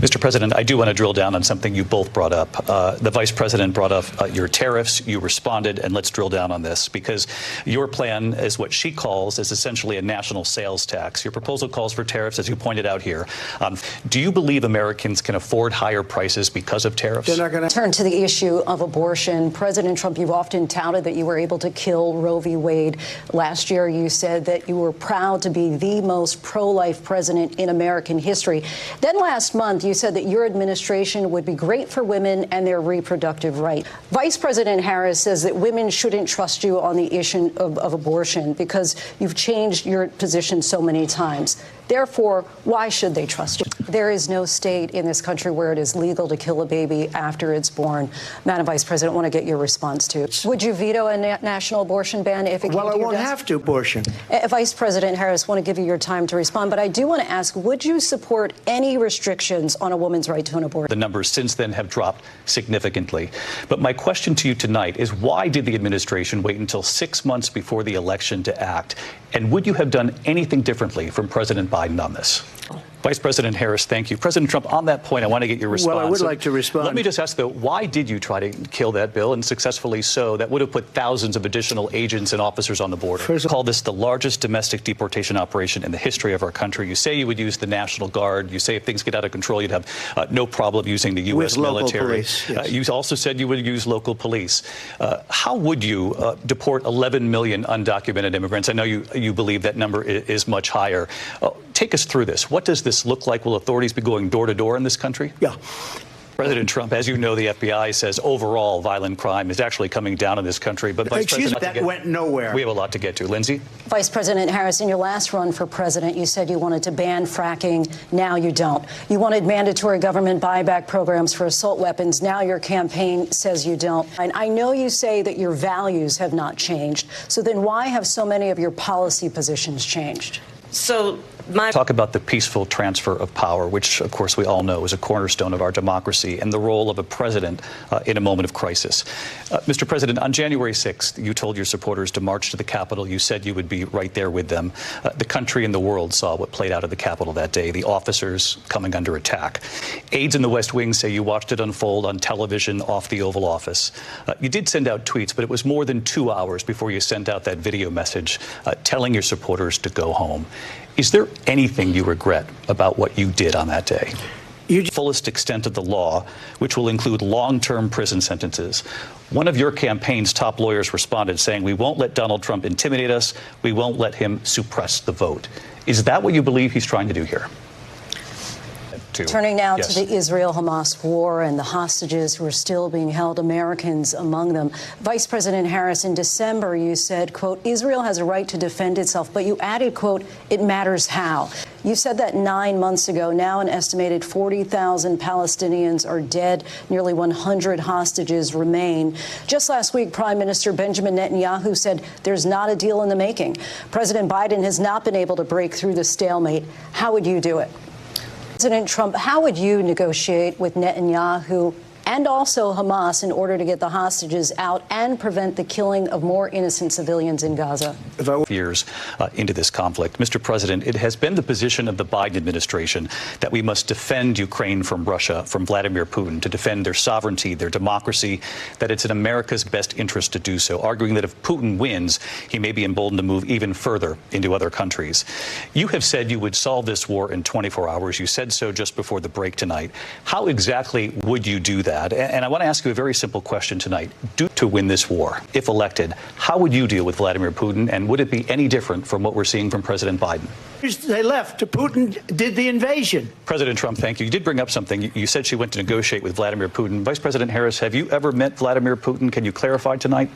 Mr. President, I do want to drill down on something you both brought up. The Vice President brought up your tariffs. You responded, and let's drill down on this, because your plan is what she calls is essentially a national sales tax. Your proposal calls for tariffs, as you pointed out here. Do you believe Americans can afford higher prices because of tariffs? They're not going to turn to the issue of abortion. President Trump, you've often touted that you were able to kill Roe v. Wade. Last year, you said that you were proud to be the most pro-life president in American history. Then last month, you said that your administration would be great for women and their reproductive rights. Vice President Harris says that women shouldn't trust you on the issue of abortion because you've changed your position so many times. Therefore, why should they trust you? There is no state in this country where it is legal to kill a baby after it's born. Madam Vice President, I want to get your response to it. Would you veto a national abortion ban if it came to your desk? Well, I won't have to abortion. Vice President Harris, I want to give you your time to respond, but I do want to ask, would you support any restrictions on a woman's right to an abortion? The numbers since then have dropped significantly. But my question to you tonight is, why did the administration wait until 6 months before the election to act? And would you have done anything differently from President Biden on this? Vice President Harris, thank you. President Trump, on that point, I want to get your response. Well, I would like to respond. Let me just ask, though, why did you try to kill that bill, and successfully so, that would have put thousands of additional agents and officers on the border? First, call this the largest domestic deportation operation in the history of our country. You say you would use the National Guard. You say if things get out of control, you'd have no problem using the U.S. military. Police, yes. You also said you would use local police. How would you deport 11 million undocumented immigrants? I know you believe that number is much higher. Take us through this. What does this look like? Will authorities be going door to door in this country? Yeah. President Trump, as you know, the FBI says overall violent crime is actually coming down in this country. But Vice President, that went nowhere. We have a lot to get to. Lindsay? Vice President Harris, in your last run for president, you said you wanted to ban fracking. Now you don't. You wanted mandatory government buyback programs for assault weapons. Now your campaign says you don't. And I know you say that your values have not changed. So then why have so many of your policy positions changed? Talk about the peaceful transfer of power, which, of course, we all know is a cornerstone of our democracy, and the role of a president in a moment of crisis. Mr. President, on January 6th, you told your supporters to march to the Capitol. You said you would be right there with them. The country and the world saw what played out at the Capitol that day, the officers coming under attack. Aides in the West Wing say you watched it unfold on television off the Oval Office. You did send out tweets, but it was more than 2 hours before you sent out that video message telling your supporters to go home. Is there anything you regret about what you did on that day? The fullest extent of the law, which will include long-term prison sentences. One of your campaign's top lawyers responded saying, "We won't let Donald Trump intimidate us. We won't let him suppress the vote." Is that what you believe he's trying to do here? Turning now to the Israel-Hamas war and the hostages who are still being held, Americans among them. Vice President Harris, in December, you said, quote, Israel has a right to defend itself, but you added, quote, it matters how. You said that 9 months ago. Now an estimated 40,000 Palestinians are dead. Nearly 100 hostages remain. Just last week, Prime Minister Benjamin Netanyahu said there's not a deal in the making. President Biden has not been able to break through the stalemate. How would you do it? President Trump, how would you negotiate with Netanyahu and also Hamas in order to get the hostages out and prevent the killing of more innocent civilians in Gaza? Years into this conflict, Mr. President, it has been the position of the Biden administration that we must defend Ukraine from Russia, from Vladimir Putin, to defend their sovereignty, their democracy, that it's in America's best interest to do so, arguing that if Putin wins, he may be emboldened to move even further into other countries. You have said you would solve this war in 24 hours. You said so just before the break tonight. How exactly would you do that? And I want to ask you a very simple question tonight. To win this war, if elected, how would you deal with Vladimir Putin, and would it be any different from what we're seeing from President Biden? They left. Putin did the invasion. President Trump, thank you. You did bring up something. You said she went to negotiate with Vladimir Putin. Vice President Harris, have you ever met Vladimir Putin? Can you clarify tonight?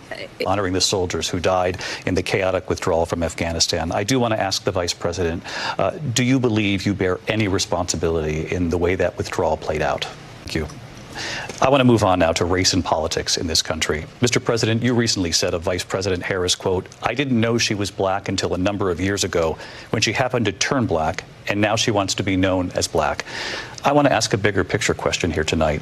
Honoring the soldiers who died in the chaotic withdrawal from Afghanistan. I do want to ask the Vice President, do you believe you bear any responsibility in the way that withdrawal played out? Thank you. I want to move on now to race and politics in this country. Mr. President, you recently said of Vice President Harris, quote, I didn't know she was black until a number of years ago when she happened to turn black and now she wants to be known as black. I want to ask a bigger picture question here tonight.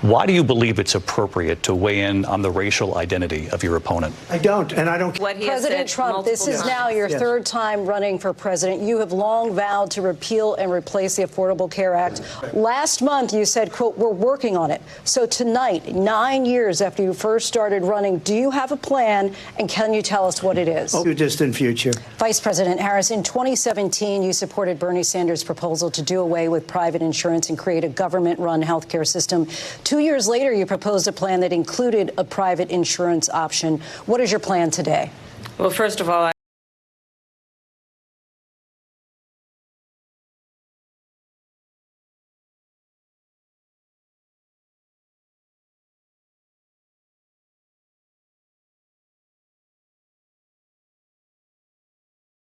Why do you believe it's appropriate to weigh in on the racial identity of your opponent? I don't, and I don't. What he has President said Trump, this is multiple now times. your Yes. third time running for president. You have long vowed to repeal and replace the Affordable Care Act. Last month, you said, quote, we're working on it. So tonight, 9 years after you first started running, do you have a plan, and can you tell us what it is? Too distant future. Vice President Harris, in 2017, you supported Bernie Sanders' proposal to do away with private insurance and create a government-run health care system. 2 years later, you proposed a plan that included a private insurance option. What is your plan today? Well, first of all,